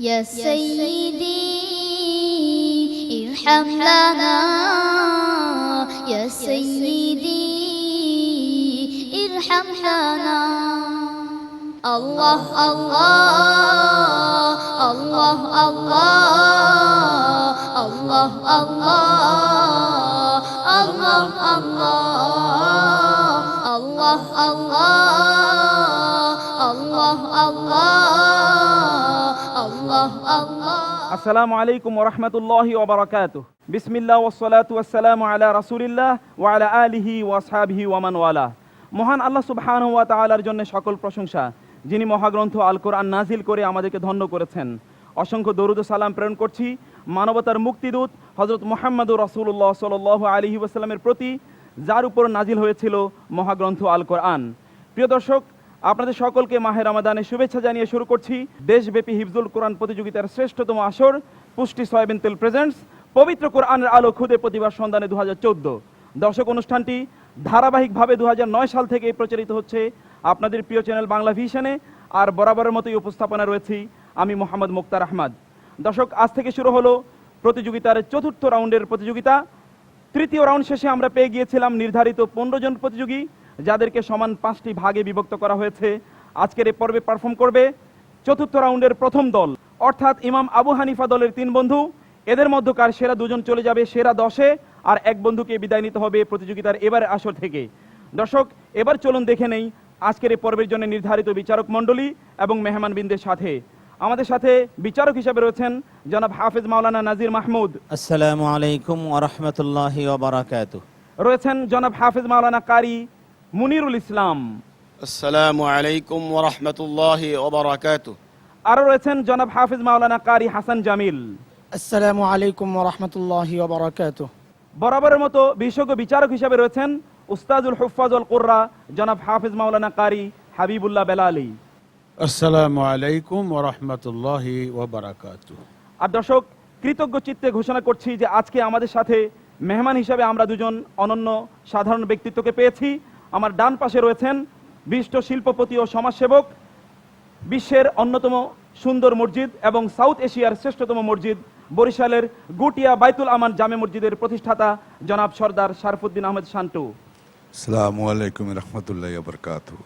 يا سيدي ارحم لنا يا سيدي ارحم لنا الله الله الله الله الله الله الله الله الله الله الله আসসালামু আলাইকুম ওয়া রাহমাতুল্লাহি ওয়া বারাকাতুহু বিসমিল্লাহ ওয়াস সালাতু ওয়াস সালামু আলা রাসূলিল্লাহ ওয়া আলা আলিহি ওয়া আসহাবিহি ওয়া মান ওয়ালা। মহান আল্লাহ সুবহানাহু ওয়া তাআলার জন্য সকল প্রশংসা, যিনি মহাগ্রন্থ আল কোরআন নাজিল করে আমাদেরকে ধন্য করেছেন। অসংখ্য দরুদ ও সালাম প্রেরণ করছি মানবতার মুক্তিদূত হযরত মুহাম্মদুর রাসূলুল্লাহ সাল্লাল্লাহু আলাইহি ওয়াসাল্লামের প্রতি, যার উপর নাজিল হয়েছিল মহাগ্রন্থ আল কোরআন। প্রিয় দর্শক, আপনাদের সকলকে মাহে রমাদানের শুভেচ্ছা জানিয়ে শুরু করছি দেশব্যাপী হিফজুল কোরআন প্রতিযোগিতার শ্রেষ্ঠতম আসর পুষ্টি সয়াবিন তেল প্রেজেন্টস পবিত্র কোরআনের আলো খুদে প্রতিভার সন্ধানে 2014। দর্শক, অনুষ্ঠানটি ধারাবাহিকভাবে 2009 সাল থেকে প্রচারিত হচ্ছে আপনাদের প্রিয় চ্যানেল বাংলা ভিশনে, আর বরাবরের মতোই উপস্থাপনা রয়েছি আমি মোহাম্মদ মুক্তার আহমদ। দর্শক, আজ থেকে শুরু হলো প্রতিযোগিতার চতুর্থ রাউন্ডের প্রতিযোগিতা। তৃতীয় রাউন্ড শেষে আমরা পেয়ে গিয়েছিলাম নির্ধারিত 15 জন প্রতিযোগী, যাদেরকে সমান 5টি ভাগে বিভক্ত করা হয়েছে। আজকের এই পর্বে পারফর্ম করবে চতুর্থ রাউন্ডের প্রথম দল, অর্থাৎ ইমাম আবু হানিফা দলের 3 বন্ধু। এদের মধ্যকার সেরা 2 জন চলে যাবে সেরা 10-এ, আর 1 বন্ধুকে বিদায় নিতে হবে প্রতিযোগিতার এবারের আসর থেকে। দর্শক, এবার চলুন দেখে নেই আজকের এই পর্বের জন্য নির্ধারিত বিচারক মণ্ডলী এবং মেহমানবৃন্দের সাথে। আমাদের সাথে বিচারক হিসেবে রয়েছেন জনাব হাফেজ মাওলানা নাজির মাহমুদ। আসসালামু আলাইকুম ওয়া রাহমাতুল্লাহি ওয়া বারাকাতুহু। রয়েছেন জনাব হাফেজ মাওলানা কারি মুনিরুল ইসলাম। আসসালামু আলাইকুম ওয়া রাহমাতুল্লাহি ওয়া বারাকাতুহু। আরো রয়েছেন জনাব হাফেজ মাওলানা কারি হাসান জামিল। আসসালামু আলাইকুম ওয়া রাহমাতুল্লাহি ওয়া বারাকাতুহু। বরাবরের মতো বিশেষজ্ঞ বিচারক হিসেবে রয়েছেন উস্তাজুল হুফাজুল কুররা জনাব হাফেজ মাওলানা কারি হাবিবুল্লাহ বেলালী। আসসালামু আলাইকুম ওয়া রাহমাতুল্লাহি ওয়া বারাকাতুহু। আর দর্শক, কৃতজ্ঞ চিত্তে ঘোষণা করছি যে আজকে আমাদের সাথে মেহমান হিসেবে আমরা 2 জন অনন্য সাধারণ ব্যক্তিত্বকে পেয়েছি। আমার ডান পাশে রয়েছেন বিশিষ্ট শিল্পপতি ও সমাজসেবক, বিশ্বের অন্যতম সুন্দর মসজিদ এবং সাউথ এশিয়ার শ্রেষ্ঠতম মসজিদ বরিশালের গুটিয়া বাইতুল আমান জামে মসজিদের প্রতিষ্ঠাতা জনাব সরদার শারফুদ্দিন আহমেদ শান্টু। আসসালামু আলাইকুম রাহমাতুল্লাহি ওয়া বারাকাতুহু।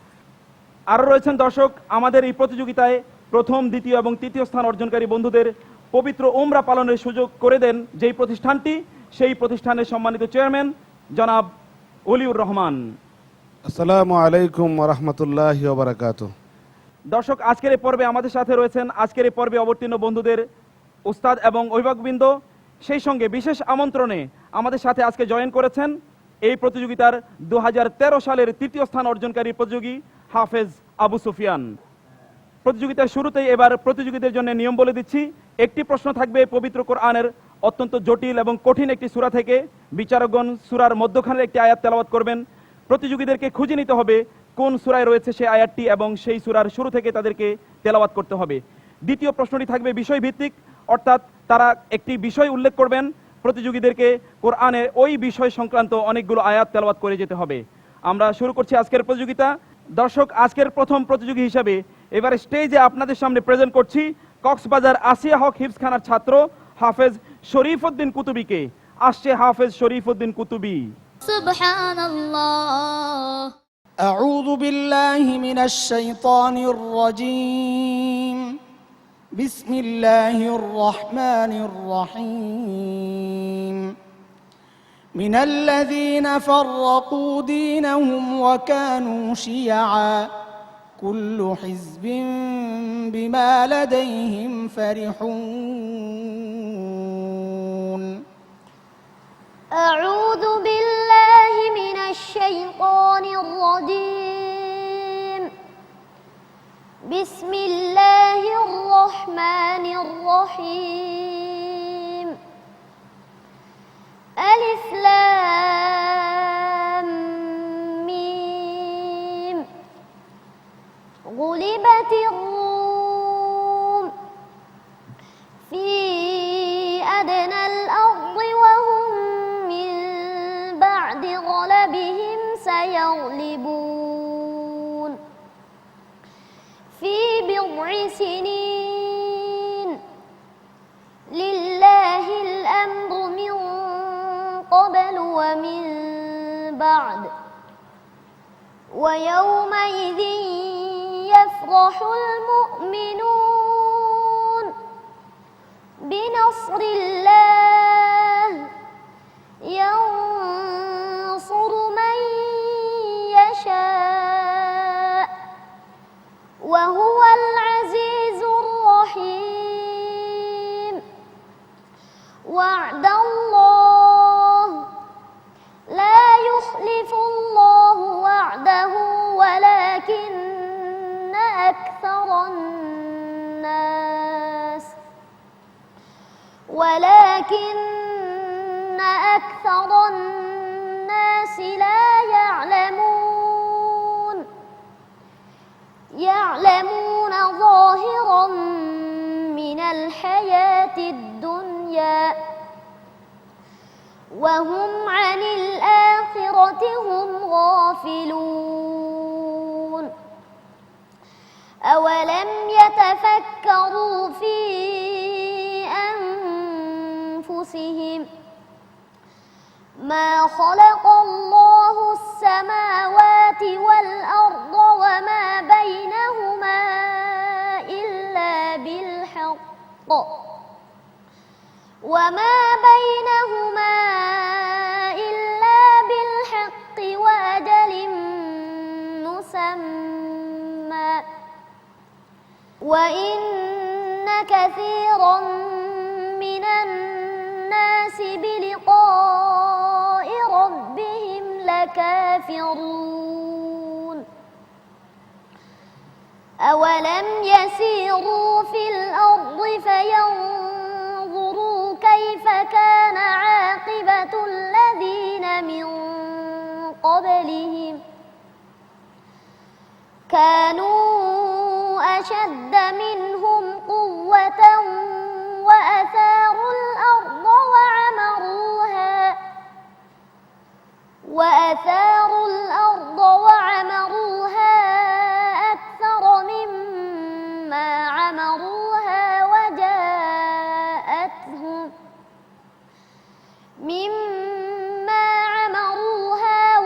আরও রয়েছেন দর্শক আমাদের এই প্রতিযোগিতায় প্রথম, দ্বিতীয় এবং তৃতীয় স্থান অর্জনকারী বন্ধুদের পবিত্র উমরা পালনের সুযোগ করে দেন যেই প্রতিষ্ঠানটি, সেই প্রতিষ্ঠানের সম্মানিত চেয়ারম্যান জনাব ওলিউর রহমান। আসসালামু আলাইকুম ওয়া রাহমাতুল্লাহি ওয়া বারাকাতুহু। দর্শক, আজকের এই পর্বে আমাদের সাথে রয়েছেন আজকের এই পর্বে অবতীর্ণ বন্ধুদের উস্তাদ এবং অভিভাবকবৃন্দ। সেই সঙ্গে বিশেষ আমন্ত্রণে আমাদের সাথে আজকে জয়েন করেছেন এই প্রতিযোগিতার 2013 সালের তৃতীয় স্থান অর্জনকারী প্রতিযোগী হাফেজ আবু সুফিয়ান। প্রতিযোগিতার শুরুতেই এবার প্রতিযোগীদের জন্য নিয়ম বলে দিচ্ছি। একটি প্রশ্ন থাকবে পবিত্র কোরআনের অত্যন্ত জটিল এবং কঠিন একটি সূরা থেকে। বিচারকগণ সূরার মধ্যখানের একটি আয়াত তেলাওয়াত করবেন। প্রতিযোগীদেরকে খুঁজে নিতে হবে কোন সূরায় রয়েছে সেই আয়াতটি এবং সেই সূরার শুরু থেকে তাদেরকে তেলাওয়াত করতে হবে। দ্বিতীয় প্রশ্নটি থাকবে বিষয়ভিত্তিক, অর্থাৎ তারা একটি বিষয় উল্লেখ করবেন। প্রতিযোগীদেরকে কোরআনে ওই বিষয় সংক্রান্ত অনেকগুলো আয়াত তেলাওয়াত করে যেতে হবে। আমরা শুরু করছি আজকের প্রতিযোগিতা। দর্শক, আজকের প্রথম প্রতিযোগী হিসাবে এবার স্টেজে আপনাদের সামনে প্রেজেন্ট করছি কক্সবাজার আসিয়া হক হিফজখানার ছাত্র হাফেজ শরীফউদ্দিন কুতুবীকে। আসছে হাফেজ শরীফউদ্দিন কুতুবী। সুবহানাল্লাহ। আউযু বিল্লাহি মিনাশ শাইতানির রাজীম। বিসমিল্লাহির রহমানির রহিম। মিনাল্লাযীনা ফাররাকু দীনাহুম ওয়া কানু শিয়আ কুল্লু হিজবিন বিমা লাদাইহিম ফারিহুন। আউযু বিল্লাহি মিনাশ শাইতানির রাজীম। বিসমিল্লাহির রহমানির রহিম। আলিফ লাম মিম। গুলিবাতির রূম ফি আদনাল আরদি ওয়া হুম মিন বা'দি গলাবিহিম সায়াগলিবুন ফি বিদ'i সিনিন ويومئذ يفرح المؤمنون بنصر الله ينصر من يشاء وهو العزيز الرحيم وعد الله لا يخلف الله وعده ولكن أكثر الناس لا يعلمون ظاهرا من الحياة الدنيا وهم عن الآخرة هم غافلون أولم يتفكروا في أنفسهم ما خلق الله السماوات والأرض وما بينهما إلا بالحق وأجل مسمى وإن كثيرا من الناس بلقاء ربهم لكافرون أولم يسيروا في الأرض فينظروا كيف كان عاقبة الذين من قبلهم كانوا أشد منهم قوة وأثاروا الأرض وعمروها أكثر مما عمروها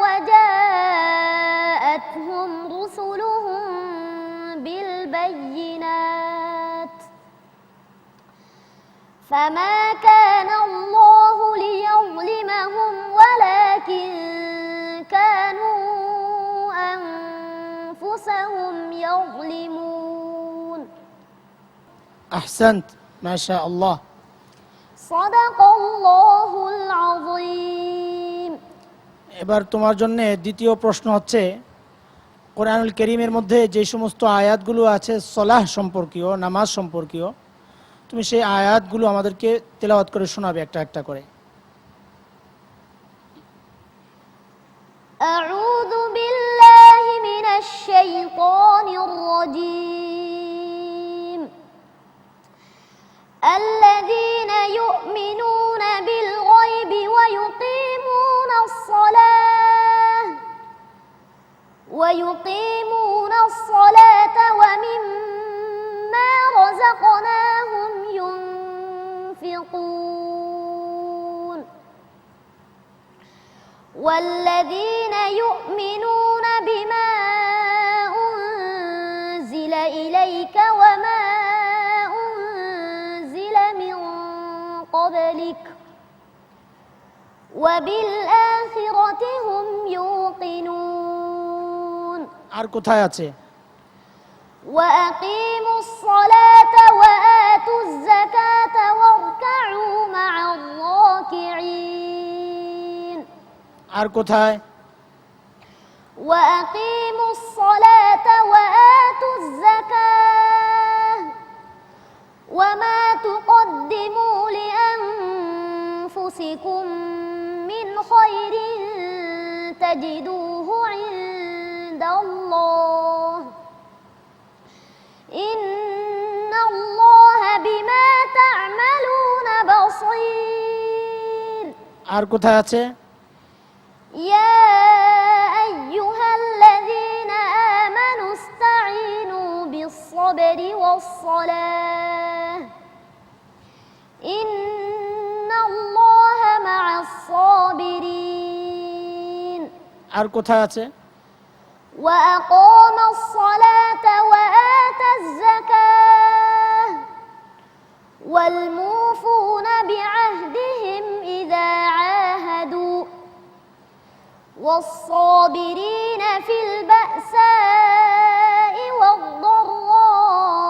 وجاءتهم رسلهم بالبينات فما كان الله ليظلمهم ولكن كانوا أنفسهم يظلمون أحسنت ما شاء الله صدق الله العظيم এবার তোমার জন্য দ্বিতীয় প্রশ্ন হচ্ছে কোরআনুল কারীমের মধ্যে যে সমস্ত আয়াতগুলো আছে সলাহ সম্পর্কীয় নামাজ সম্পর্কীয় তুমি সেই আয়াতগুলো আমাদেরকে তেলাওয়াত করে শোনাবে একটা একটা করে أعوذ بالله من الشيطان الرجيم الذين يؤمنون بالغيب ويقيمون الصلاة ومما رزقناهم ينفقون والذين يؤمنون بما أنزل إليك وما أنزل من قبلك وبالآخرة هم يوقنون আর কোথায় আছে وأقيموا الصلاة وآتوا الزكاة واركعوا مع الراكعين আর কোথায় وأقيموا الصلاة وآتوا الزكاة وما تقدموا لأنفسكم من خير تجدوه عند الله إن الله بما تعملون بصير আর কোথায় আছে يا أيها الذين آمنوا استعينوا بالصبر والصلاة إن الله مع الصابرين আর কোথায় আছে وأقام الصلاة وآتى الزكاة والموفون بعهدهم إذا عاهدوا والصابرين في البأساء والضراء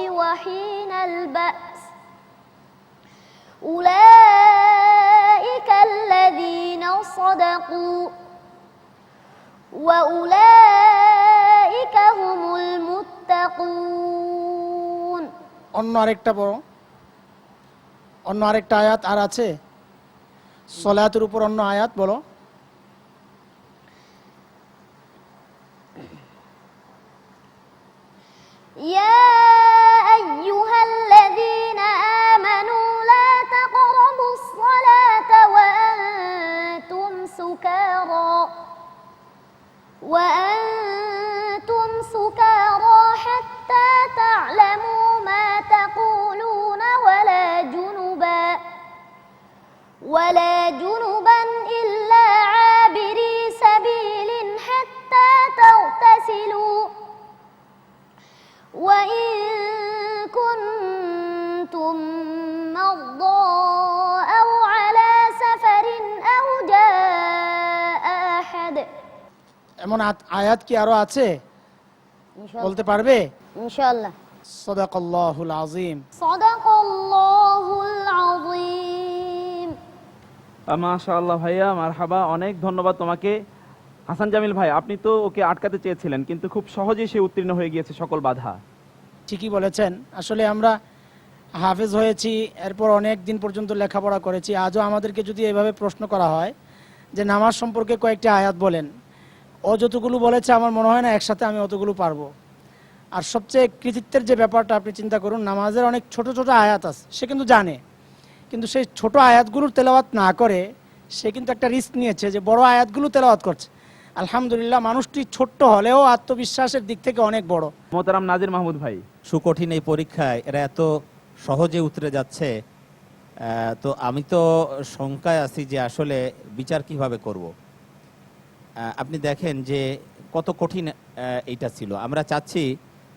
وحين البأس أولئك الذين صدقوا وأولئك هم المتقون অন্য আরেকটা আয়াত আর আছে সলাতের উপর অন্য আয়াত বলো। يا أيها الذين آمنوا لا تقربوا الصلاة وأنتم سكارى حتى تعلموا ما تقولون ولا جنبا إلا عابري سبيل حتى تغتسلوا وإن كنتم مرضى أو على سفر أو جاء أحد এমন আয়াত কি আরো আছে বলতে পারবে? ইনশাআল্লাহ। সাদাকাল্লাহুল আযীম। সাদাকাল্লাহুল আযীম। মাশাআল্লাহ ভাইয়া, মারহাবা, অনেক ধন্যবাদ তোমাকে। হাসান জামিল ভাই, আপনি তো ওকে আটকাতে চেয়েছিলেন, কিন্তু খুব সহজেই সে উত্তীর্ণ হয়ে গিয়েছে সকল বাধা। ঠিকই বলেছেন। আসলে আমরা হাফেজ হয়েছি, এরপর অনেক দিন পর্যন্ত লেখাপড়া করেছি। আজও আমাদেরকে যদি এভাবে প্রশ্ন করা হয় যে নামাজ সম্পর্কে কয়েকটি আয়াত বলেন, ও যতগুলো বলেছে আমার মনে হয় না একসাথে আমি অতগুলো পারবো। আর সবচেয়ে কৃতিত্বের যে ব্যাপারটা, আপনি চিন্তা করুন, নামাজের অনেক ছোট ছোট আয়াত আছে, সে কিন্তু জানে, কিন্তু সেই ছোট আয়াতগুলোর তেলাওয়াত না করে সে কিন্তু একটা রিস্ক নিয়েছে যে বড় আয়াতগুলো তেলাওয়াত করছে। আলহামদুলিল্লাহ, মানুষটি ছোট্ট হলেও আত্মবিশ্বাসের দিক থেকে অনেক বড়। মোহতারাম নাজির মাহমুদ ভাই, সুকঠিন এই পরীক্ষায় এরা এত সহজে উতরে যাচ্ছে, তো আমি তো শঙ্কায় আছি যে আসলে বিচার কিভাবে করব। আপনি দেখেন যে কত কঠিন এইটা ছিল। আমরা চাচ্ছি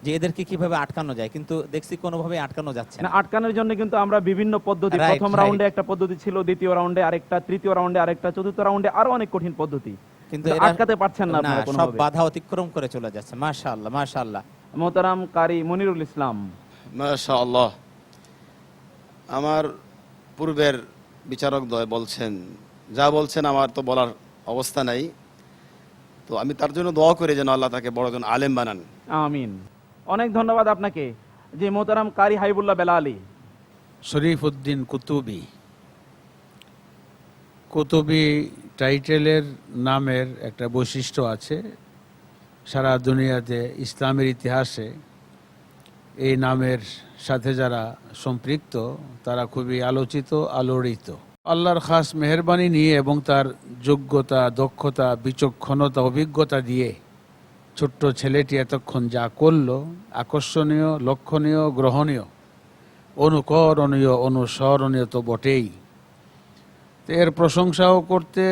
যে এদেরকে কিভাবে আটকানো যায়, কিন্তু দেখছি কোনোভাবে আটকানো যাচ্ছে না। আটকানোর জন্য কিন্তু আমরা বিভিন্ন পদ্ধতি, প্রথম রাউন্ডে একটা পদ্ধতি ছিল, দ্বিতীয় রাউন্ডে আরেকটা, তৃতীয় রাউন্ডে আরেকটা, চতুর্থ রাউন্ডে আরো অনেক কঠিন পদ্ধতি, কিন্তু আটকাতে পারছেন না আপনারা সব কোনোভাবে। বাধা অতিক্রম করে চলে যাচ্ছে। মাশাআল্লাহ, মাশাআল্লাহ। মোহতারাম কারি মনিরুল ইসলাম, মাশাআল্লাহ। আমার পূর্বের বিচারকদ্বয় বলছেন, যা বলছেন আমার তো বলার অবস্থা নাই, তো আমি তার জন্য দোয়া করি যেন আল্লাহ তাকে বড় জন আলেম বানান। আমিন। অনেক ধন্যবাদ আপনাকে। যে মোহতারাম কারি হাইবুল্লাহ বেলালি, শরীফ উদ্দিন কুতুবি। কুতুবি টাইটেলের নামের একটা বৈশিষ্ট্য আছে, সারা দুনিয়াতে ইসলামের ইতিহাসে এই নামের সাথে যারা সম্পৃক্ত তারা খুবই আলোচিত, আলোড়িত। আল্লাহর খাস মেহেরবানি নিয়ে এবং তার যোগ্যতা, দক্ষতা, বিচক্ষণতা, অভিজ্ঞতা দিয়ে ছোট্ট ছেলেটি এতক্ষণ যা করলো, আকর্ষণীয়, লক্ষণীয়, গ্রহণীয়, অনুকরণীয়, অনুসরণীয় তো বটেই। তো এর প্রশংসাও করতে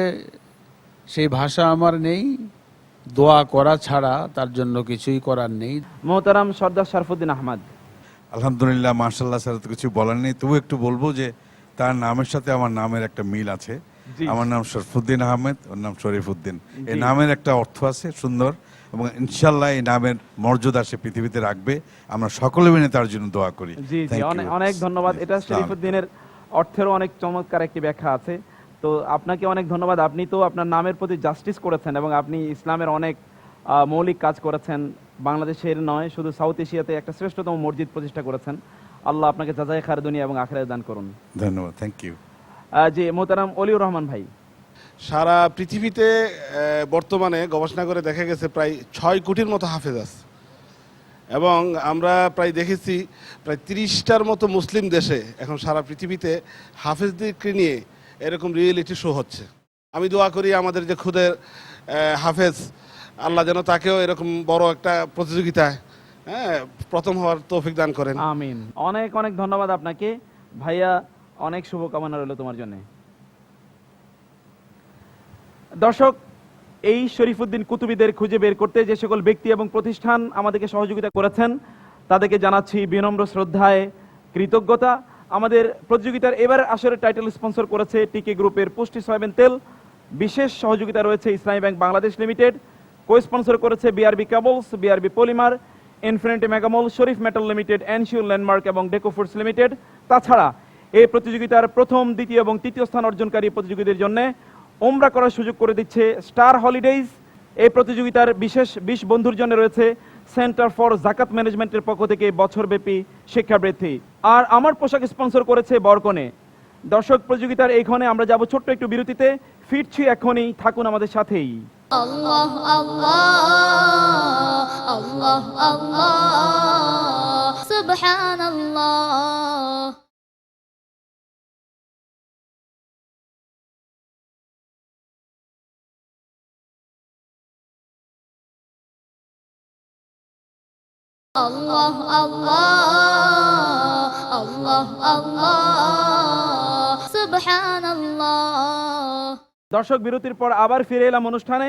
সেই ভাষা আমার নেই, দোয়া করা ছাড়া তার জন্য কিছুই করার নেই। মোহতারাম সর্দার শরফুদ্দিন আহমদ, আলহামদুলিল্লাহ, মাশাআল্লাহ, স্যার তো কিছু বলার নেই, তবু একটু বলবো যে তার নামের সাথে আমার নামের একটা মিল আছে। আমার নাম শরফুদ্দিন আহমেদ, ওর নাম শরীফুদ্দিন। এই নামের একটা অর্থ আছে সুন্দর, এবং ইনশাআল্লাহ এই নামের মর্যাদা সে পৃথিবীতে রাখবে। আমরা সকলে মিলে তার জন্য দোয়া করি। জি জি, অনেক ধন্যবাদ। এটা শরীফুদ্দিনের অর্থেরও অনেক চমৎকার একটি ব্যাখ্যা আছে। তো আপনাকে অনেক ধন্যবাদ। আপনি তো আপনার নামের প্রতি জাস্টিস করেছেন এবং আপনি ইসলামের অনেক মৌলিক কাজ করেছেন। বাংলাদেশের নয়, শুধু সাউথ এশিয়াতে একটা শ্রেষ্ঠতম মসজিদ প্রতিষ্ঠা করেছেন। আল্লাহ আপনাকে জাযায়ে খায়র দুনিয়া এবং আখিরাতে দান করুন। ধন্যবাদ, থ্যাংক ইউ। জি মোহতারাম অলিউর রহমান ভাই, সারা পৃথিবীতে বর্তমানে গবেষণা করে দেখা গেছে প্রায় 6 কোটির মতো হাফেজ আছে, এবং আমরা প্রায় দেখেছি প্রায় 30টার মতো মুসলিম দেশে এখন সারা পৃথিবীতে হাফেজদেরকে নিয়ে এরকম রিয়েলিটি শো হচ্ছে। আমি দোয়া করি আমাদের যে খুদের হাফেজ, আল্লাহ যেন তাকেও এরকম বড় একটা প্রতিযোগিতায় প্রথম হওয়ার তৌফিক দান করেন। আমিন। অনেক অনেক ধন্যবাদ আপনাকে ভাইয়া, অনেক শুভকামনা রইল তোমার জন্য। দর্শক, এই শরীফুদ্দিন কুতুবীদের খুঁজে বের করতে যে সকল ব্যক্তি এবং প্রতিষ্ঠান আমাদেরকে সহযোগিতা করেছেন তাদেরকে জানাচ্ছি বিনম্র শ্রদ্ধায় কৃতজ্ঞতা। আমাদের প্রতিযোগিতার এবার আসরের টাইটেল স্পন্সর করেছে টিকে গ্রুপের পুষ্টি সয়াবিন তেল, বিশেষ সহযোগিতা রয়েছে Islami Bank Bangladesh Limited, co sponsor করেছে BRB Cables, BRB Polymer, Infinity Megamall, Sharif Metal Limited, Ensure Landmark এবং ডেকো ফুডস লিমিটেড। তাছাড়া এই প্রতিযোগিতার প্রথম, দ্বিতীয় এবং তৃতীয় স্থান অর্জনকারী প্রতিযোগীদের জন্য ওমরা করার সুযোগ করে দিচ্ছে স্টার হলিডেজ। এই প্রতিযোগিতার বিশেষ 20 বন্ধুর জন্য রয়েছে সেন্টার ফর জাকাত ম্যানেজমেন্টের পক্ষ থেকে বছরব্যাপী শিক্ষাবৃত্তি। আর আমার পোশাক স্পন্সর করেছে বরকনে। দর্শক, প্রতিযোগিতার এইখানে আমরা যাব ছোট্ট একটু বিরতিতে, ফিরছি এখনই, থাকুন আমাদের সাথেই। আল্লাহ আল্লাহ আল্লাহ আল্লাহ সুবহানাল্লাহ। আল্লাহ আল্লাহ আল্লাহ আল্লাহ সুবহানাল্লাহ। দর্শক, বিরতির পর আবার ফিরে এলাম অনুষ্ঠানে।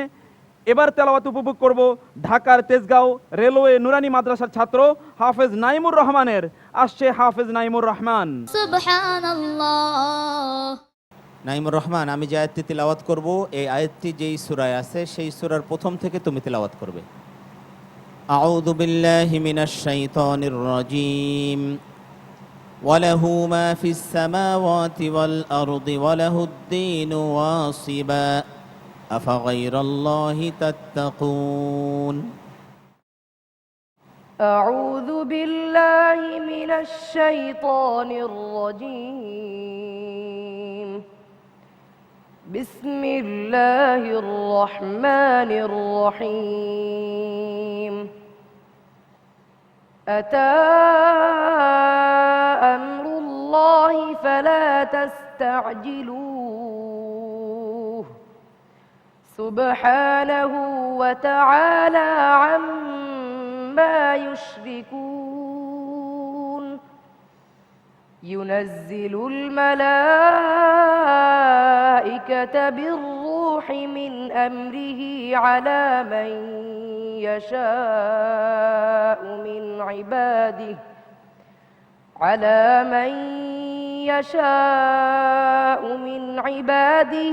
এবার তেলাওয়াত উপভোগ করব ঢাকার তেজগাঁও রেলওয়ে নুরানি মাদ্রাসার ছাত্র হাফেজ নাইমুর রহমানের। আসছে হাফেজ নাইমুর রহমান। সুবহানাল্লাহ। নাইমুর রহমান, আমি যে আয়াতটি তিলাওয়াত করব এই আয়াতটি যেই সূরায় আছে সেই সূরার প্রথম থেকে তুমি তিলাওয়াত করবে। আউযু বিল্লাহি মিনাশ শাইতানির রাজীম। وله ما في السماوات والأرض وله الدين واصبا أفغير الله تتقون. أعوذ بالله من الشيطان الرجيم. بسم الله الرحمن الرحيم. أتى أمر الله فلا تستعجلوه سبحانه وتعالى عما يشركون. ينزل الملائكة بالروح من أمره على من يشاء من عباده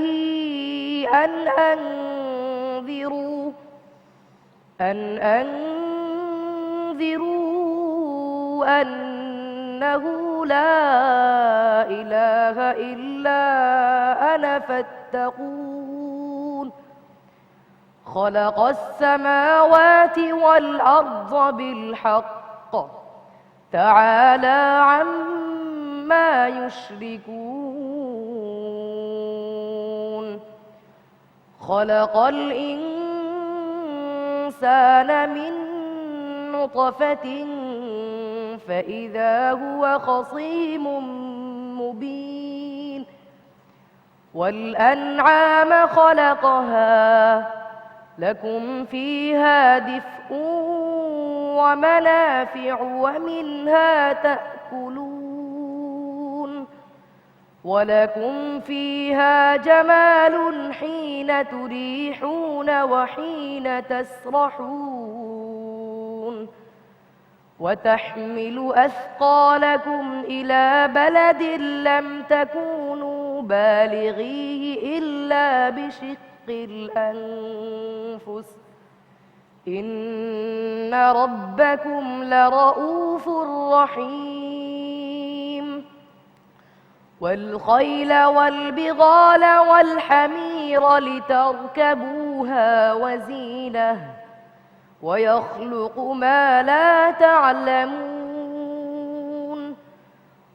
أن أنذروا أنه لا إله إلا أنا فاتقون. خلق السماوات والأرض بالحق تعالى عما يشركون. خلق الإنسان من نطفة فإذا هو خصيم مبين. والأنعام خلقها لكم فيها دفء ومنافع ومنها تأكلون. ولكم فيها جمال حين تريحون وحين تسرحون. وتحمل أثقالكم إلى بلد لم تكونوا بالغيه إلا بشق الأنفس إن ربكم لرؤوف رحيم. والخيل والبغال والحمير لتركبوها وزينة ويخلق ما لا تعلمون.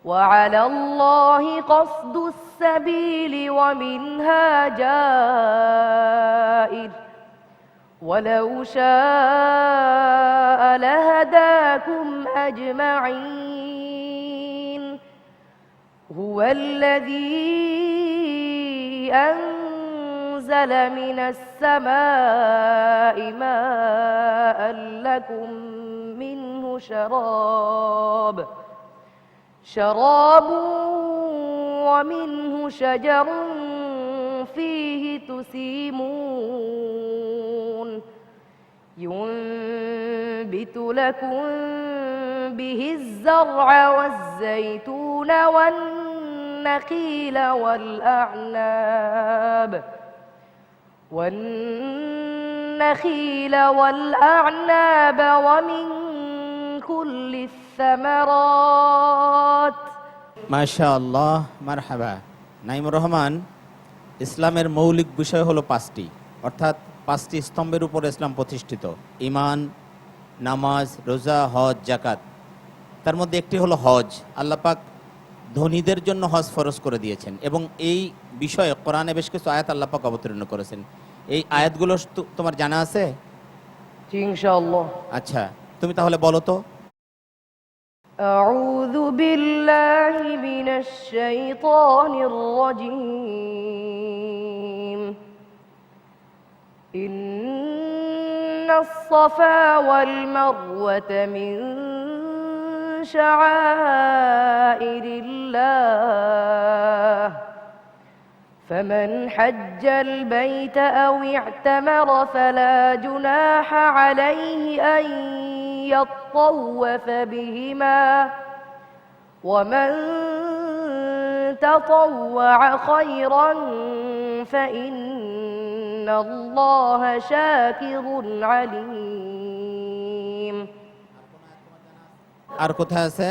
وعلى الله قصد السبيل ومنها جائر ولو شاء لهداكم أجمعين. هو الذي أنزل من السماء ماء لكم منه شراب ومنه شجر فيه تسيمون. ينبت لكم به الزرع والزيتون والنخيل والأعناب ومن كل الثمرات মাশাআল্লাহ, মারহাবা। নাইমুর রহমান, ইসলামের মৌলিক বিষয় হলো পাঁচটি, অর্থাৎ পাঁচটি স্তম্ভের উপর ইসলাম প্রতিষ্ঠিত: ঈমান, নামাজ, রোজা, হজ, যাকাত। তার মধ্যে একটি হলো হজ। আল্লাহ পাক ধনীদের জন্য হজ ফরজ করে দিয়েছেন এবং এই বিষয়ে কোরআনে বেশ কিছু আয়াত আল্লাহ পাক অবতীর্ণ করেছেন। এই আয়াতগুলো তোমার জানা আছে? জি, ইনশাআল্লাহ। আচ্ছা, তুমি তাহলে বলো তো। أعوذ بالله من الشيطان الرجيم إن الصفا والمروة من شعائر الله فمن حج البيت أو اعتمر فلا جناح عليه أن يطوف بهما ومن تطوع خيرا فإن الله شاكر عليم আর কোথায় আছে?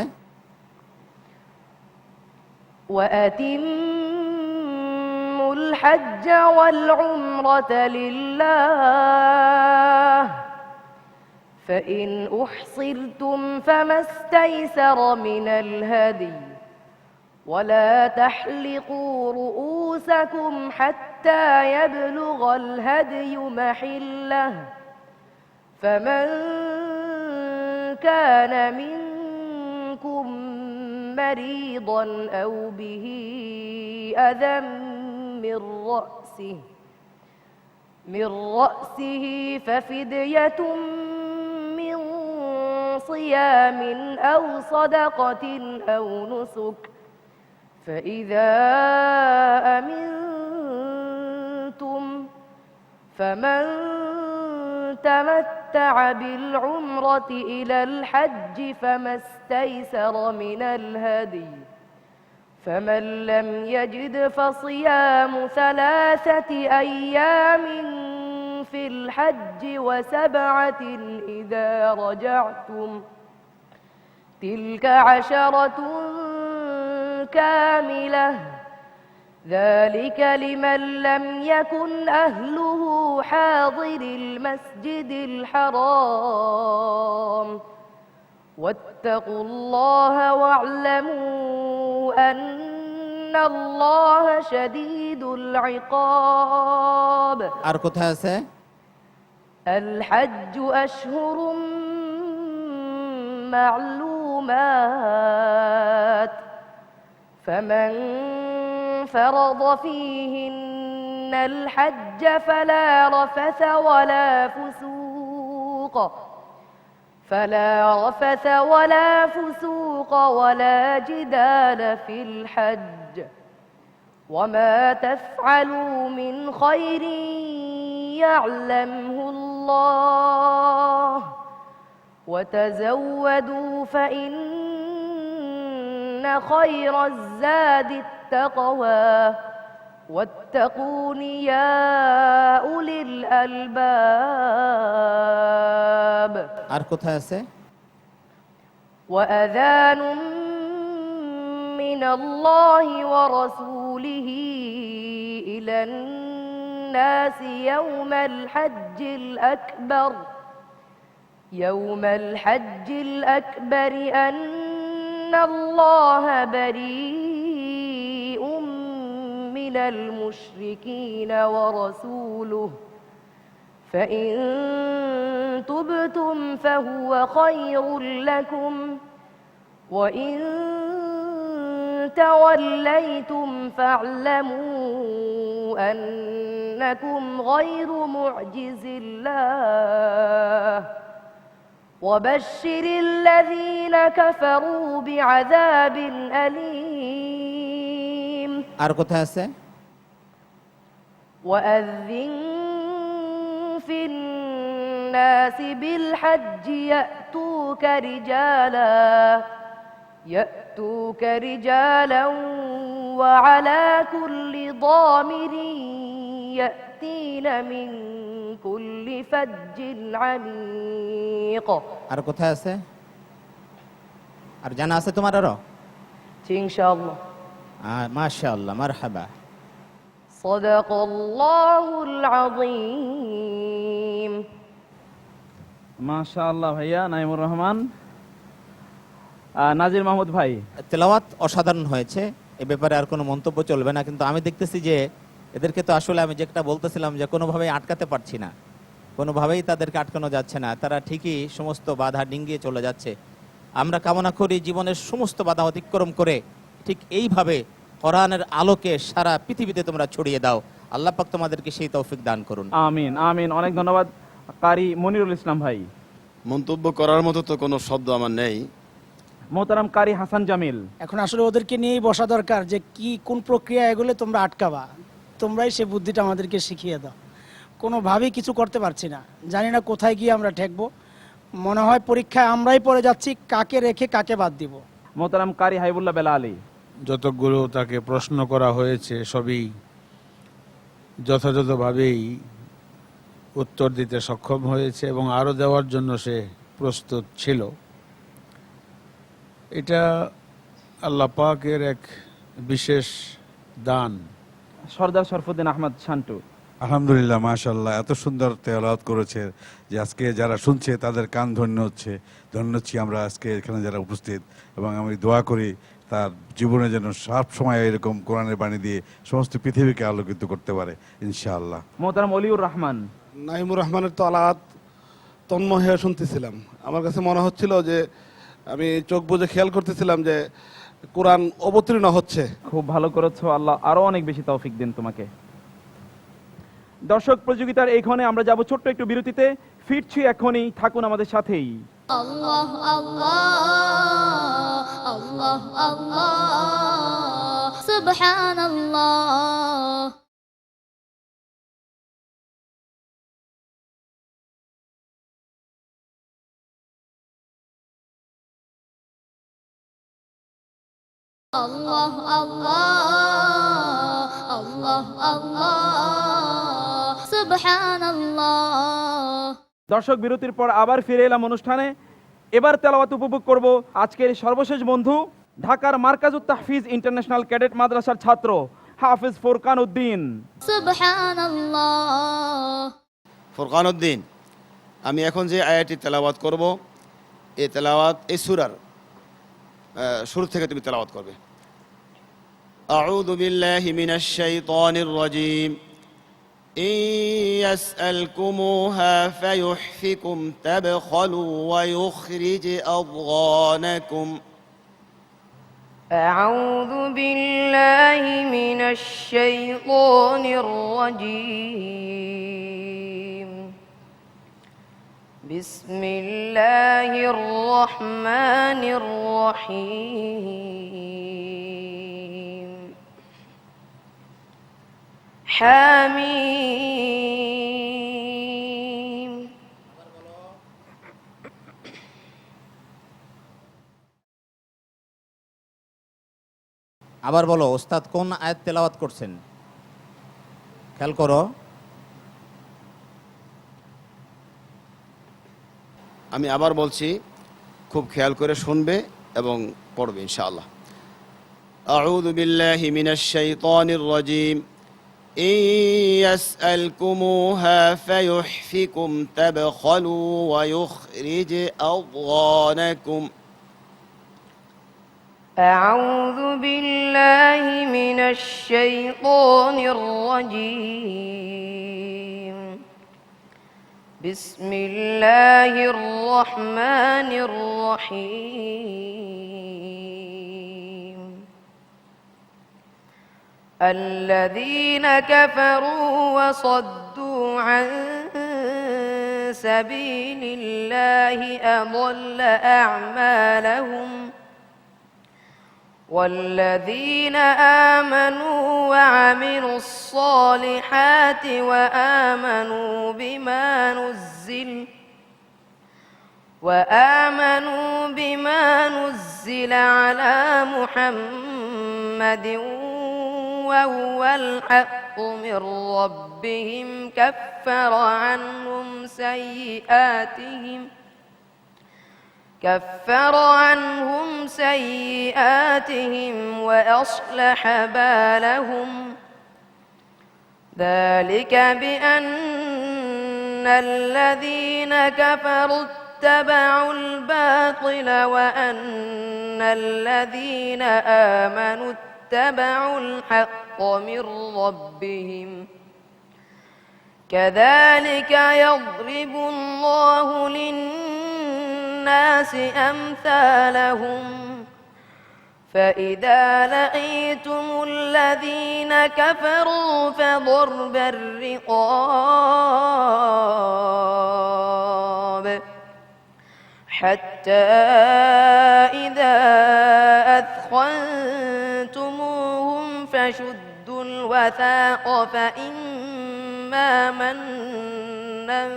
وأتموا الحج والعمرة لله فإن أحصرتم فما استيسر من الهدي ولا تحلقوا رؤوسكم حتى يبلغ الهدي محله فمن كان منكم مريضا أو به أذى من رأسه ففدية من صيام أو صدقة أو نسك فإذا أمنتم فمن تمتع بالعمرة إلى الحج فما استيسر من الهدي فمن لم يجد فصيام 3 أيام في الحج و7 إذا رجعتم تلك 10 كاملة ذلك لمن لم يكن أهله حاضر المسجد الحرام واتقوا الله واعلموا أن الله شديد العقاب আর কোথায় আছে? الحج أشهر معلومات فمن فرض فيهن الحج فلا رفث ولا فسوق ولا جدال في الحج وما تفعلوا من خير يعلمه الله وتزودوا فإن خير الزاد التقوى واتقون يا أولي الألباب আর কোথায় আছে? وأذان من الله ورسوله إلى الناس يوم الحج الأكبر أن الله بريء من المشركين ورسوله فإن تبتم فهو خير لكم وإن توليتم فاعلموا أنكم غير معجز الله وبشر الذين كفروا بعذاب أليم আর কোথায় আছে? وأذن في الناس الناس بالحج يأتوك رجالا وعلى كل ضامر يأتين من كل فج عميق আর কোথায় আছে? আর জানা আছে তোমার আরো? إن شاء الله মাশাআল্লাহ, মারহাবা। صدق الله العظيم মাশাআল্লাহ ভাইয়া নাইমুর রহমান। নাজির মাহমুদ ভাই, তেলাওয়াত অসাধারণ হয়েছে, এ ব্যাপারে আর কোনো মন্তব্য চলবে না। কিন্তু আমি দেখতেছি যে এদেরকে তো আসলে আমি যেটা বলতেছিলাম যে কোনোভাবেই আটকাতে পারছি না, কোনোভাবেই তাদেরকে আটকানো যাচ্ছে না। তারা ঠিকই সমস্ত বাধা ডিঙ্গিয়ে চলে যাচ্ছে। আমরা কামনা করি জীবনের সমস্ত বাধা অতিক্রম করে ঠিক এইভাবে কোরআনের আলোকে সারা পৃথিবীতে তোমরা ছড়িয়ে দাও। আল্লাহ পাক তোমাদেরকে সেই তৌফিক দান করুন। আমিন আমিন। অনেক ধন্যবাদ কারি মনিরুল ইসলাম ভাই। মন্তব্য করার মতো তো কোনো শব্দ আমার নেই। মোহতারাম কারি হাসান জামিল, এখন আসলে ওদেরকে নিয়েই বসা দরকার যে কোন প্রক্রিয়া এগুলো তোমরা আটকাবা, তোমরাই সে বুদ্ধিটা আমাদেরকে শিখিয়ে দাও। কোনোভাবেই কিছু করতে পারছি না, জানি না কোথায় গিয়ে আমরা ঠেকবো। মনে হয় পরীক্ষায় আমরাই পড়ে যাচ্ছি, কাকে রেখে কাকে বাদ দিব। মোহতারাম কারি হাইবুল্লাহ বেলা আলী, যতগুলো তাকে প্রশ্ন করা হয়েছে সবই যথাযথভাবেই উত্তর দিতে সক্ষম হয়েছে এবং আরও দেওয়ার জন্য সে প্রস্তুত ছিল। এটা আল্লাহ পাকের এক বিশেষ দান। সর্দার শরফুদ্দিন আহমদ শান্টু, আলহামদুলিল্লাহ, মাশাআল্লাহ, এত সুন্দর তেলাওয়াত করেছে যে আজকে যারা শুনছে তাদের কান ধন্য হচ্ছে। ধন্য হচ্ছি আমরা আজকে এখানে যারা উপস্থিত, এবং আমি দোয়া করি তার জীবনে যেন সব সময় এরকম কোরআনের বাণী দিয়ে সমস্ত পৃথিবীকে আলোকিত করতে পারে ইনশাআল্লাহ। মোহতারাম অলিউর রহমান, নাইমুর রহমানের তালাওয়াত তন্ময় হয়ে শুনতেছিলাম। আমার কাছে মনে হচ্ছিল যে আমি চোখ বুজে খেয়াল করতেছিলাম যে কোরআন অবতীর্ণ হচ্ছে। খুব ভালো করেছো, আল্লাহ আরো অনেক বেশি তৌফিক দিন তোমাকে। দর্শক প্রতিযোগিতার এইখানে আমরা যাব ছোট্ট একটু বিরতিতে, ফিরছি এখনই, থাকুন আমাদের সাথেই। আল্লাহ আল্লাহ আল্লাহ আল্লাহ সুবহানাল্লাহ। আল্লাহ আল্লাহ আল্লাহ আল্লাহ সুবহানাল্লাহ। দর্শক বিরতির পর আবার ফিরে এলাম অনুষ্ঠানে। এবার তেলাওয়াত উপভোগ করব আজকের সর্বশেষ বন্ধু, ঢাকার মার্কাজুত তাহফিজ ইন্টারন্যাশনাল ক্যাডেট মাদ্রাসার ছাত্র হাফিজ ফুরকান উদ্দিন। সুবহানাল্লাহ। ফুরকান উদ্দিন, আমি এখন যে আয়াতটি তেলাওয়াত করব, এই তেলাওয়াত এই সূরার শুরু থেকে তুমি তেলাওয়াত করবে। আউযু বিল্লাহি মিনাশ শাইতানির রাজীম। إن يسألكموها فيحفكم تبخلوا ويخرج أضغانكم. أعوذ بالله من الشيطان الرجيم. بسم الله الرحمن الرحيم. حميم. আবার বলো, ওস্তাদ কোন আয়াত তেলাওয়াত করছেন? খেয়াল করো। আমি আবার বলছি, খুব খেয়াল করে শুনবে এবং পড়বে ইনশাআল্লাহ। আউযু বিল্লাহি মিনাশ শাইতানির রাজীম। إن يسألكموها فيحفكم تبخلوا ويخرج أضغانكم. أعوذ بالله من الشيطان الرجيم. بسم الله الرحمن الرحيم. الذين كفروا وصدوا عن سبيل الله أضل أعمالهم. والذين آمنوا وعملوا الصالحات وآمنوا بما وآمنوا بما نزل على محمد وهو الحق من ربهم كفر عنهم سيئاتهم وأصلح بالهم ذلك بأن الذين كفروا اتبعوا الباطل وأن الذين آمنوا اتبعوا الحق من ربهم كذلك يضرب الله للناس أمثالهم فإذا لقيتم الذين كفروا فضرب الرقاب حتى إذا أثخنتموهم فشدوا الوثاق فإما منا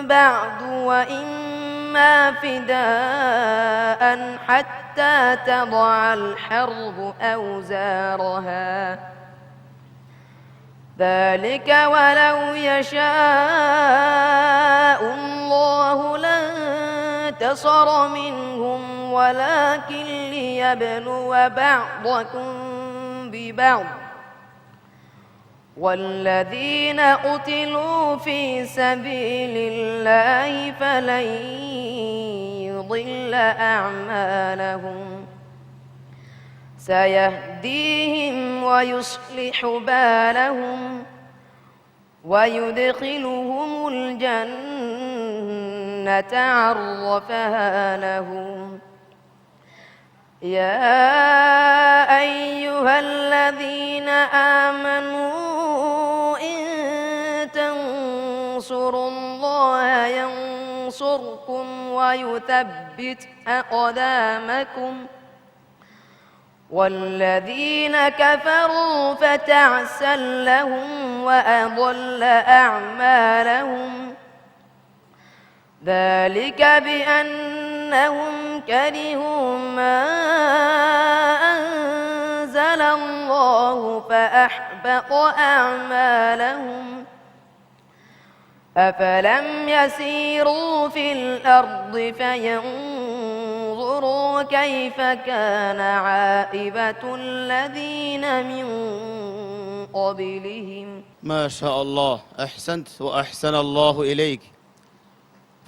بعد وإما فداء حتى تضع الحرب أوزارها ذلك ولو يشاء الله لانتصر منهم ولكن ليبلو بعضكم ببعض والذين قتلوا في سبيل الله فلن يضل أعمالهم سيهديهم ويصلح بالهم ويدخلهم الجنة عرفها لهم يا أيها الذين آمنوا إن تنصروا الله ينصركم ويثبت أقدامكم والذين كفروا فتعسا لهم وأضل أعمالهم ذلك بأنهم كرهوا ما أنزل الله فأحبط أعمالهم أفلم يسيروا في الأرض فينظروا كيف كان عاقبة الذين من قبلهم ما شاء الله أحسنت وأحسن الله إليك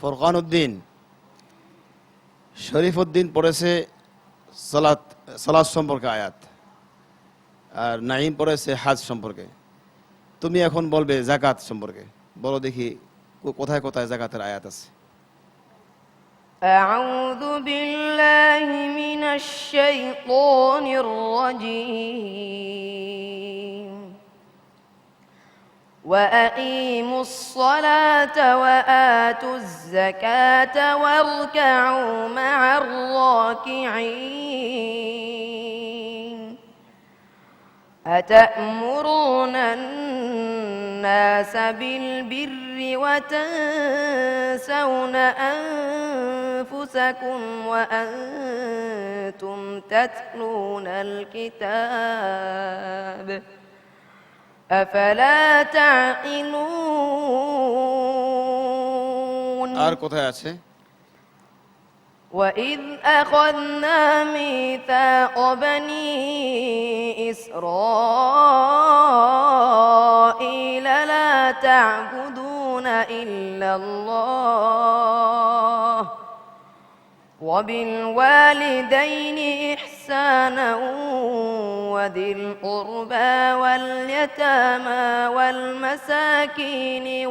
فرقان الدين শরীফ উদ্দিন পড়েছে সালাত সম্পর্কে আয়াত আর নাঈম পড়েছে হাজ সম্পর্কে তুমি এখন বলবে যাকাত সম্পর্কে বলো দেখি কোথায় কোথায় যাকাতের আয়াত আছে أعوذ بالله من الشيطان الرجيم وأقيموا الصلاة وآتوا الزكاة واركعوا مع الراكعين أتأمرون الناس بالبر وتنسون أنفسكم وأنتم تتلون الكتاب أفلا تعقلون আর কোথায় আছে وإذ أخذنا ميثاق بني إسرائيل لا تعبدون إلا الله وبالوالدين إحسانا وذي القربى واليتامى والمساكين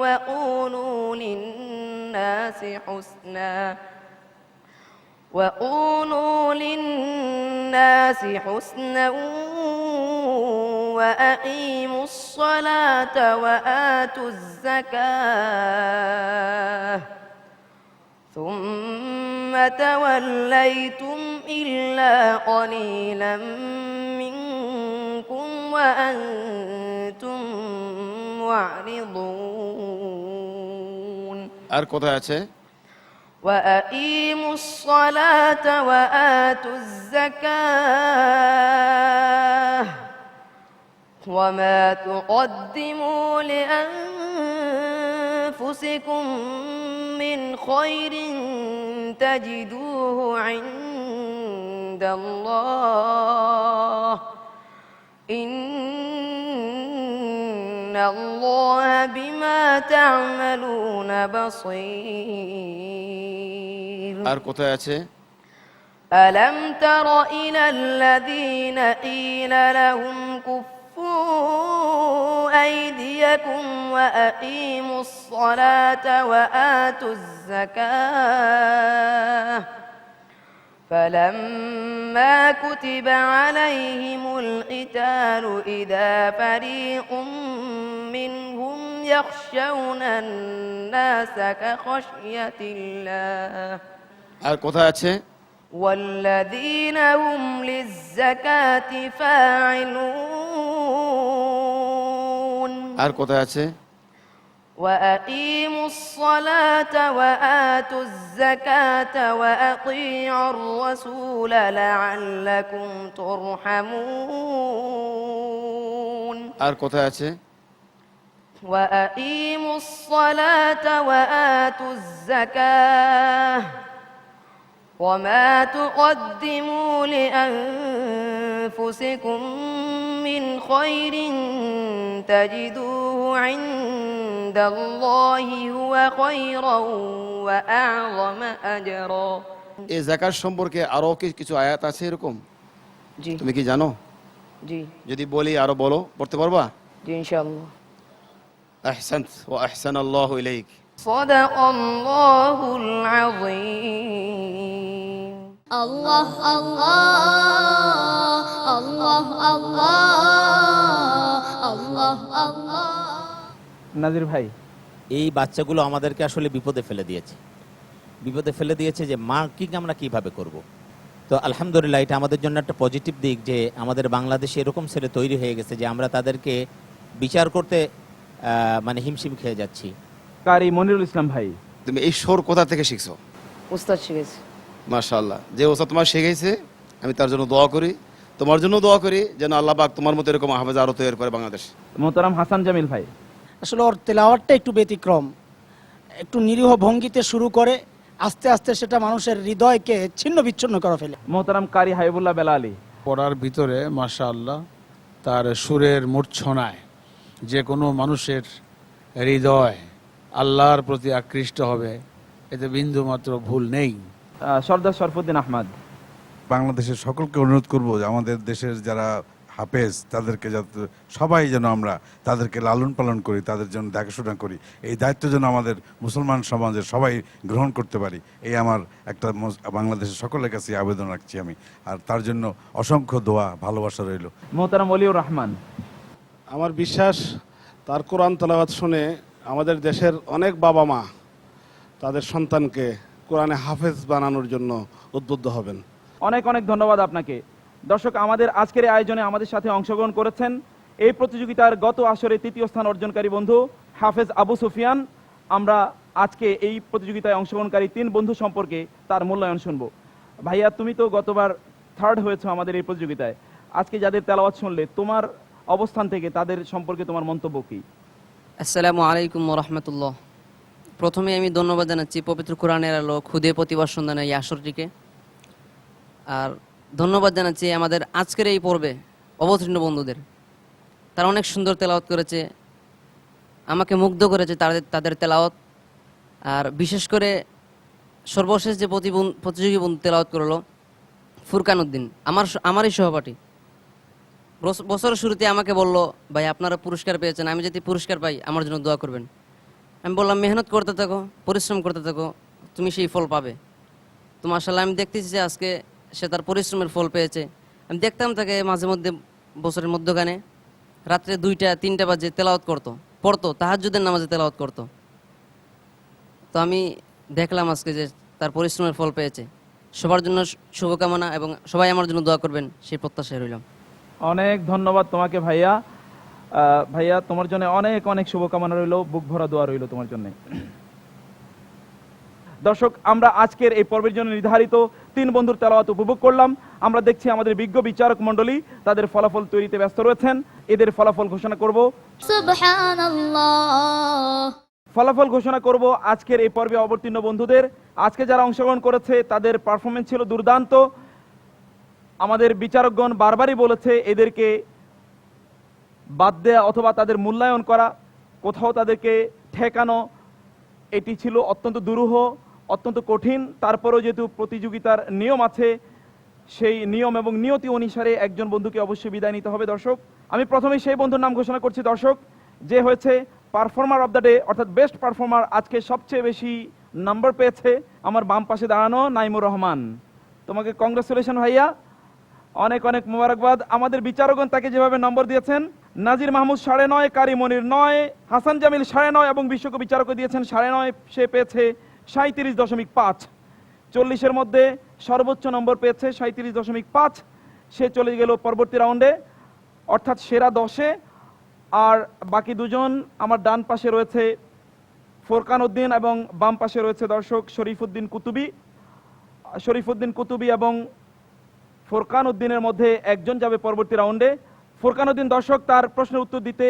وقولوا للناس حسنا وأقيموا الصلاة وآتوا الزكاة ثم توليتم إلا قليلا منكم وأنتم معرضون আর কোথায় আছে? وأقيموا الصلاة وآتوا الزكاة وما تقدموا لأنفسكم من خير تجدوه عند الله إن الله بما تعملون بصير আর কোথায় আছে? ألم تر إلى الذين قيل لهم كفوا أيديكم وأقيموا الصلاة وآتوا الزكاة فلما كتب عليهم القتال إذا فريق منهم يخشون الناس كخشية الله আর কোথায় আছে? والذين هم للزكاة فاعلون আর কোথায় আছে? وأقيموا الصلاة وآتوا الزكاة وأطيعوا الرسول لعلكم ترحمون আর কোথায় আছে? وأقيموا الصلاة وآتوا الزكاة وما تقدموا لأنفسكم من خير تجدوه عند الله هو خيرا وأعظم أجرا এই যাকাত সম্পর্কে আরো কিছু আয়াত আছে এরকম? জি তুমি কি জানো? জি যদি বলি আরো বলো, পড়তে পারবা? জি ইনশাআল্লাহ আহসানত ওয়া আহসানাল্লাহু ইলাইক। صدق الله العظيم الله الله الله الله الله নাজির ভাই, এই বাচ্চাগুলো আমাদেরকে আসলে বিপদে ফেলে দিয়েছে যে মার্কিং আমরা কিভাবে করব। তো আলহামদুলিল্লাহ এটা আমাদের জন্য একটা পজিটিভ দিক যে আমাদের বাংলাদেশে এরকম ছেলে তৈরি হয়ে গেছে যে আমরা তাদেরকে বিচার করতে মানে হিমশিম খেয়ে যাচ্ছি। কারি মনিরুল ইসলাম ভাই, তুমি এই সুর কোথা থেকে শিখছো? উস্তাদ শিখেছি মাশাআল্লাহ, যে ওস্তাদ তোমার শিখাইছে আমি তার জন্য দোয়া করি, তোমার জন্য দোয়া করি যেন আল্লাহ পাক তোমার মতো এরকম হাফেজ আরো তৈরি করে বাংলাদেশ। মোহতারাম হাসান জামিল ভাই, আসলে ওর তেলাওয়াতটা একটু ব্যতিক্রম, একটু নিরীহ ভঙ্গিতে শুরু করে আস্তে আস্তে সেটা মানুষের হৃদয়কে ছিন্ন বিচ্ছিন্ন করে ফেলে। মোহতারাম কারি হাবিবুল্লাহ বেলালি, পড়ার ভিতরে মাশাআল্লাহ তার সুরের মূর্ছনায় যে কোনো মানুষের হৃদয় আল্লাহর প্রতি আকৃষ্ট হবে, এতে বিন্দু মাত্র ভুল নেই। সর্দার শরফুদ্দিন আহমদ, বাংলাদেশের সকলকে অনুরোধ করব যে আমাদের দেশের যারা হাফেজ তাদেরকে যাতে সবাই যেন আমরা তাদেরকে লালন পালন করি, তাদের জন্য দেখাশোনা করি, এই দায়িত্ব যেন আমাদের মুসলমান সমাজের সবাই গ্রহণ করতে পারি, এই আমার একটা বাংলাদেশের সকলের কাছে আবেদন রাখছি আমি। আর তার জন্য অসংখ্য দোয়া ভালোবাসা রইল। মোহতারাম ওলিউর রহমান, আমার বিশ্বাস তার কোরআন তেলাওয়াত শুনে আমাদের দেশের অনেক বাবা মা তাদের সন্তানকে কোরআনে হাফেজ বানানোর জন্য উদ্বুদ্ধ হবেন। অনেক অনেক ধন্যবাদ আপনাকে। দর্শক, আমাদের আজকের এই আয়োজনে আমাদের সাথে অংশগ্রহণ করেছেন এই প্রতিযোগিতার গত আসরে তৃতীয় স্থান অর্জনকারী বন্ধু হাফেজ আবু সুফিয়ান। আমরা আজকে এই প্রতিযোগিতায় অংশগ্রহণকারী 3 বন্ধু সম্পর্কে তার মূল্যায়ন শুনব। ভাইয়া, তুমি তো গতবার 3rd হয়েছো আমাদের এই প্রতিযোগিতায়, আজকে যাদের তেলাওয়াত শুনলে তোমার অবস্থান থেকে তাদের সম্পর্কে তোমার মন্তব্য কি? আসসালামু আলাইকুম ওয়া রাহমাতুল্লাহ। প্রথমে আমি ধন্যবাদ জানাচ্ছি পবিত্র কোরআনের আলো খুদে প্রতিবাদ সন্ধানে এই আসরটিকে, আর ধন্যবাদ জানাচ্ছি আমাদের আজকের এই পর্বে অবতীর্ণ বন্ধুদের। তারা অনেক সুন্দর তেলাওয়াত করেছে, আমাকে মুগ্ধ করেছে তাদের তেলাওয়াত। আর বিশেষ করে সর্বশেষ যে প্রতিযোগী বন্ধু তেলাওয়াত করলো ফুরকান উদ্দিন, আমারই সহপাঠী, বছরের শুরুতে আমাকে বলল, ভাই আপনারা পুরস্কার পেয়েছেন, আমি যদি পুরস্কার পাই আমার জন্য দোয়া করবেন। আমি বললাম, মেহনত করতে থাকো, পরিশ্রম করতে থাকো, তুমি সেই ফল পাবে। তো মাশাআল্লাহ আমি দেখতেছি যে আজকে সে তার পরিশ্রমের ফল পেয়েছে। আমি দেখতাম তাকে মাঝে মধ্যে বছরের মধ্যখানে রাত্রে 2টা-3টা বাজে তেলাওয়াত পড়তো, তাহাজ্জুদের নামাজে তেলাওয়াত করতো। তো আমি দেখলাম আজকে যে তার পরিশ্রমের ফল পেয়েছে। সবার জন্য শুভকামনা এবং সবাই আমার জন্য দোয়া করবেন সেই প্রত্যাশায় রইলাম। অনেক ধন্যবাদ তোমাকে ভাইয়া। ভাইয়া তোমার জন্য অনেক অনেক শুভকামনা রইল, বুক ভরা দোয়া রইল তোমার জন্য। দর্শক, আমরা আজকের এই পর্বের জন্য নির্ধারিত 3 বন্ধুর তেলাওয়াত উপভোগ করলাম। আমরা দেখছি আমাদের বিজ্ঞ বিচারক মণ্ডলী তাদের ফলাফল তৈরিতে ব্যস্ত রয়েছেন। এদের ফলাফল ঘোষণা করব। সুবহানাল্লাহ। ফলাফল ঘোষণা করব আজকের এই পর্বে অবতীর্ণ বন্ধুদের। আজকে যারা অংশগ্রহণ করেছে তাদের পারফরমেন্স ছিল দুর্দান্ত। আমাদের বিচারকগণ বারবারই বলেছে এদেরকে বাদ দেয়া অথবা তাদের মূল্যায়ন করা, কোথাও তাদেরকে ঠেকানো, এটি ছিল অত্যন্ত দুরূহ, অত্যন্ত কঠিন। তারপরেও যেহেতু প্রতিযোগিতার নিয়ম আছে, সেই নিয়ম এবং নিয়তি অনুসারে একজন বন্ধুকে অবশ্যই বিদায় নিতে হবে। দর্শক, আমি প্রথমেই সেই বন্ধুর নাম ঘোষণা করছি দর্শক, যে হয়েছে পারফর্মার অফ দ্য ডে, অর্থাৎ বেস্ট পারফর্মার। আজকে সবচেয়ে বেশি নাম্বার পেয়েছে আমার বাম পাশে দাঁড়ানো নাইমুর রহমান। তোমাকে কংগ্রেচুলেশন ভাইয়া, অনেক অনেক মোবারকবাদ। আমাদের বিচারকগণ তাকে যেভাবে নম্বর দিয়েছেন, নাজির মাহমুদ 9.5, কারি মনির 9, হাসান জামিল 9.5 এবং বিশ্বকে বিচারক দিয়েছেন 9.5, সে পেয়েছে 37.5। 40-এর মধ্যে সর্বোচ্চ নম্বর পেয়েছে 37.5। সে চলে গেল পরবর্তী রাউন্ডে, অর্থাৎ সেরা 10-এ। আর বাকি দুজন আমার ডান পাশে রয়েছে ফোরকান উদ্দিন এবং বাম পাশে রয়েছে দর্শক শরীফুদ্দিন কুতুবী। শরীফুদ্দিন কুতুবী এবং ফোরকান উদ্দিনের মধ্যে একজন যাবে পরবর্তী রাউন্ডে। ফোরকান উদ্দিন দর্শক তার প্রশ্নের উত্তর দিতে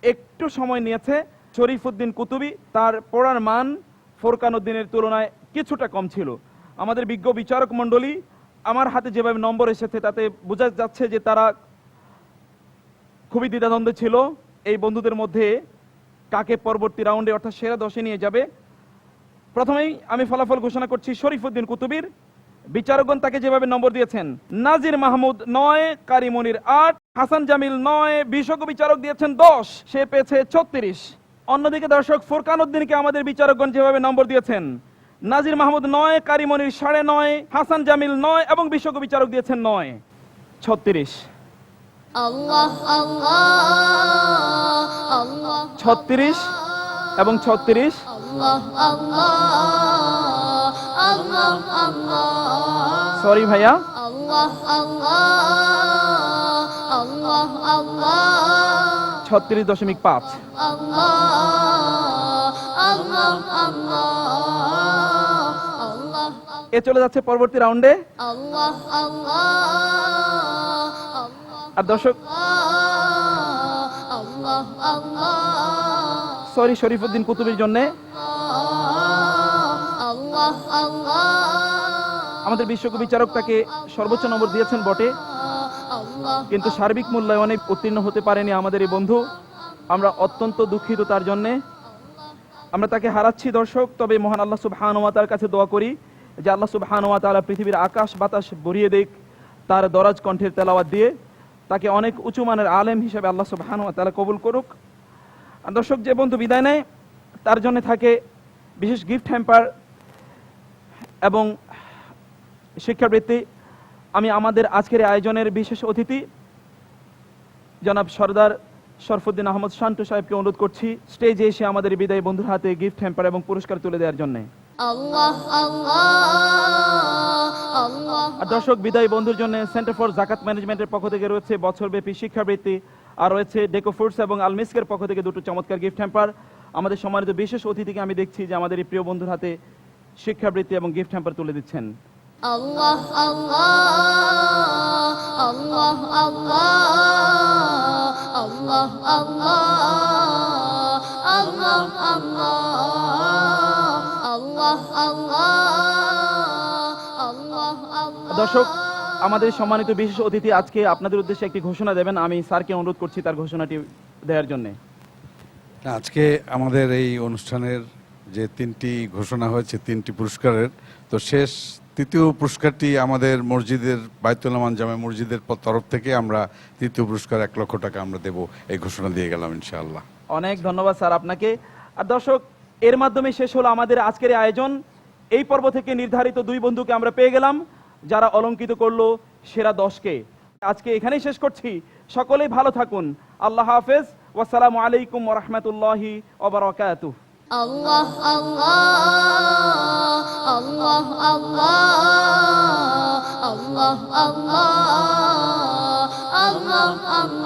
একটু সময় নিয়েছে। শরীফুদ্দিন কুতুবী তার পড়ার মান ফোরকান উদ্দিনের তুলনায় কিছুটা কম ছিল। আমাদের বিজ্ঞ বিচারক মণ্ডলী আমার হাতে যেভাবে নম্বর এসেছে তাতে বোঝা যাচ্ছে যে তারা খুবই দ্বিধাদ্বন্দ্বে ছিল এই বন্ধুদের মধ্যে কাকে পরবর্তী রাউন্ডে অর্থাৎ সেরা 10-এ নিয়ে যাবে। প্রথমেই আমি ফলাফল ঘোষণা করছি শরীফুদ্দিন কুতুবীর। বিচারকগণ তাকে যেভাবে নম্বর দিয়েছেন, নাজির মাহমুদ 9, কারি মনির 8, হাসান জামিল 9, বিশ্বজ্ঞ বিচারক দিয়েছেন 10, সে পেয়েছে 36। অন্যদিকে দর্শক ফোরকান উদ্দিনকে আমাদের বিচারকগণ যেভাবে নম্বর দিয়েছেন, নাজির মাহমুদ 9, কারি মনির 9.5, হাসান জামিল 9 এবং বিশ্বজ্ঞ বিচারক দিয়েছেন 9, 36। আল্লাহ আল্লাহ আল্লাহ 36 এবং 36। আল্লাহ আল্লাহ আল্লাহ আল্লাহ সরি ভাইয়া, আল্লাহ আল্লাহ আল্লাহ আল্লাহ 36.5। আল্লাহ আল্লাহ আল্লাহ আল্লাহ এ চলে যাচ্ছে পরবর্তী রাউন্ডে। আল্লাহ আল্লাহ আর দর্শক আল্লাহ আল্লাহ সরি শরীফুদ্দিন কুতুবীর জন্য আল্লাহ আল্লাহ আমাদের বিশ্বজ্ঞ বিচারক তাকে সর্বোচ্চ নম্বর দিয়েছেন বটে, কিন্তু সার্বিক মূল্যায়নে উত্তীর্ণ হতে পারেনি আমাদের এই বন্ধু। আমরা অত্যন্ত দুঃখিত তার জন্যে, আমরা তাকে হারাচ্ছি দর্শক। তবে মহান আল্লাহ সুবহানাহু ওয়া তাআলার কাছে দোয়া করি যে আল্লাহ সুবহানাহু ওয়া তাআলা পৃথিবীর আকাশ বাতাস ভরিয়ে দেখ তার দরাজ কণ্ঠের তেলাওয়াত দিয়ে, তাকে অনেক উঁচু মানের আলেম হিসেবে আল্লাহ সুবহানাহু ওয়া তাআলা কবুল করুক। আর দর্শক, যে বন্ধু বিদায় নেয় তার জন্য থাকে বিশেষ গিফট হ্যাম্পার এবং শিক্ষাবৃত্তি। আমি আমাদের আজকের আয়োজনের বিশেষ অতিথি জনাব সরদার শরফুদ্দিন আহমদ শান্তু সাহেবকে অনুরোধ করছি স্টেজে এসে আমাদের বিদায়ী বন্ধুর হাতে গিফট হ্যাম্পার এবং পুরস্কার তুলে দেওয়ার জন্য। আল্লাহ আল্লাহ আল্লাহ আর দর্শক, বিদায়ী বন্ধুর জন্য সেন্টার ফর জাকাত ম্যানেজমেন্টের পক্ষ থেকে রয়েছে বছরব্যাপী শিক্ষাবৃত্তি, আর রয়েছে ডেকো ফুডস এবং আলমিস্কের পক্ষ থেকে 2টো চমৎকার গিফট হ্যাম্পার। আমাদের সম্মানিত বিশেষ অতিথিকে আমি দেখছি যে আমাদের এই প্রিয় বন্ধুর হাতে শিক্ষাবৃত্তি এবং গিফট হ্যাম্পার তুলে দিচ্ছেন। আল্লাহ আল্লাহ আল্লাহ আল্লাহ আল্লাহ আল্লাহ আল্লাহ আল্লাহ আল্লাহ আল্লাহ আল্লাহ। দর্শক, আমাদের সম্মানিত বিশেষ অতিথি আজকে আপনাদের উদ্দেশ্যে একটি ঘোষণা দেবেন। আমি স্যারকে অনুরোধ করছি তার ঘোষণাটি দেওয়ার জন্য। আজকে আমাদের এই অনুষ্ঠানের যে 3টি ঘোষণা হয়েছে 3টি পুরস্কারের, তো শেষ 3য় পুরস্কারটি আমাদের মসজিদের বায়তুল আমান জামে মসজিদের তরফ থেকে আমরা 3য় পুরস্কার 1 লক্ষ টাকা আমরা দেব, এই ঘোষণা দিয়ে গেলাম ইনশাআল্লাহ। অনেক ধন্যবাদ স্যার আপনাকে। আর দর্শক, এর মাধ্যমে শেষ হলো আমাদের আজকের আয়োজন। এই পর্ব থেকে নির্ধারিত 2 বন্ধুকে আমরা পেয়ে গেলাম যারা অলঙ্কিত করলো সেরা 10কে। আজকে এখানেই শেষ করছি। সকলেই ভালো থাকুন। আল্লাহ হাফেজ। ওয়াসসালামু আলাইকুম ওয়া রাহমাতুল্লাহি ওয়া বারাকাতুহু। আল্লাহ আল্লাহ আল্লাহ আল্লাহ আল্লাহ আল্লাহ আল্লাহ আল্লাহ